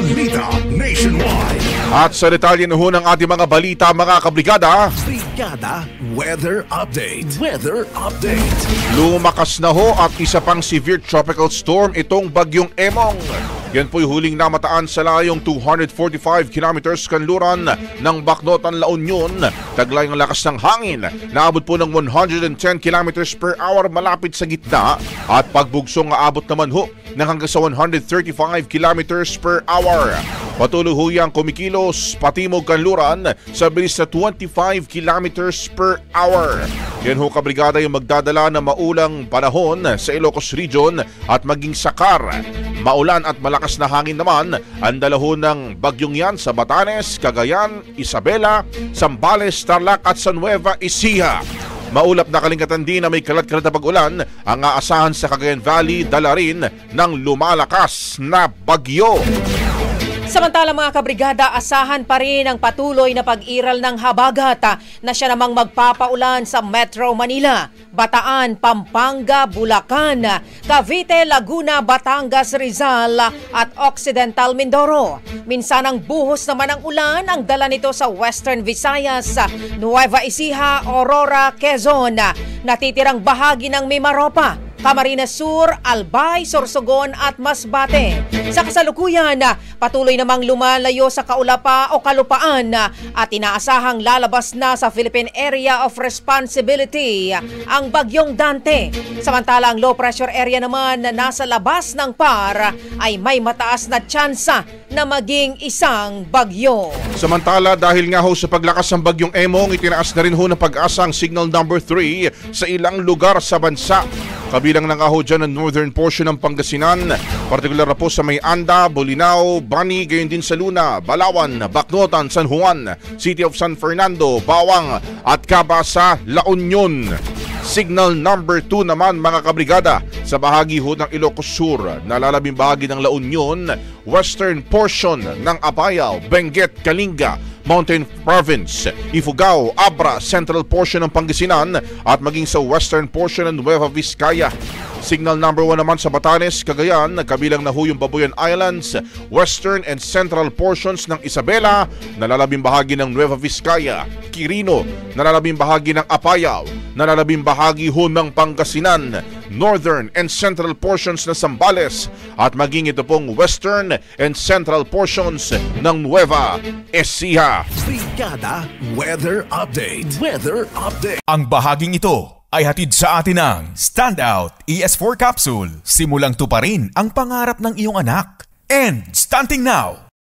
Balita Nationwide. At sa detalye na ho ng ating mga balita, mga kabrigada, Brigada Weather Update. Weather Update. lumakas na ho at isa pang severe tropical storm itong bagyong Emong. Yan po'y huling namataan sa layong 245 kilometers kanluran ng Bacnotan, La Union. Taglay ang lakas ng hangin, naabot po ng 110 kilometers per hour malapit sa gitna at pagbugsong aabot naman ho ng hanggang sa 135 kilometers per hour. Patuloy ho yang kumikilos patimog kanluran sa bilis na 25 kilometers per hour. Yan ho kabrigada yung magdadala ng maulang panahon sa Ilocos Region at maging sakar. Maulan at malakas na hangin naman ang dalaho ng bagyong yan sa Batanes, Cagayan, Isabela, Zambales, Tarlac at San Nueva Ecija. Maulap na kalingkatan din na may kalat-kalat na pag-ulan ang aasahan sa Cagayan Valley, dala rin ng lumalakas na bagyo. Samantala mga kabrigada, asahan pa rin ang patuloy na pag-iral ng habagat na siya namang magpapaulan sa Metro Manila, Bataan, Pampanga, Bulacan, Cavite, Laguna, Batangas, Rizal at Occidental Mindoro. Minsan ang buhos naman ng ulan ang dala nito sa Western Visayas, Nueva Ecija, Aurora, Quezon, natitirang bahagi ng Mimaropa, Camarines Sur, Albay, Sorsogon at Masbate. Sa kasalukuyan, patuloy namang lumalayo sa kaulapa o kalupaan at inaasahang lalabas na sa Philippine Area of Responsibility ang bagyong Dante. Samantala ang low pressure area naman na nasa labas ng PAR ay may mataas na tsansa na maging isang bagyo. Samantala dahil nga ho sa paglakas ng bagyong Emong, itinaas na rin ho ng pag-asa ang signal number 3 sa ilang lugar sa bansa. Kabilang na nga ho dyan ang northern portion ng Pangasinan, partikular na po sa May Anda, Bolinao, Bani, gayon din sa Luna, Balawan, Bacnotan, San Juan, City of San Fernando, Bawang at Caba sa La Union. Signal number 2 naman mga kabrigada sa bahagi ho ng Ilocos Sur, nalalabing bahagi ng La Union, western portion ng Apayao, Benguet, Kalinga, Mountain Province, Ifugao, Abra, central portion ng Pangasinan at maging sa western portion ng Nueva Vizcaya. Signal number 1 naman sa Batanes, Cagayan, kabilang na ho yung Babuyan Islands, western and central portions ng Isabela, nalalabing bahagi ng Nueva Vizcaya, Quirino, nalalabing bahagi ng Apayao, nalalabing bahagi ho ng Pangasinan, northern and central portions ng Zambales at maging ito pong western and central portions ng Nueva Ecija. Brigada Weather Update. Weather Update. Ang bahaging ito ay hatid sa atin ng Standout ES4 Capsule. Simulang tuparin ang pangarap ng iyong anak. And stunting now,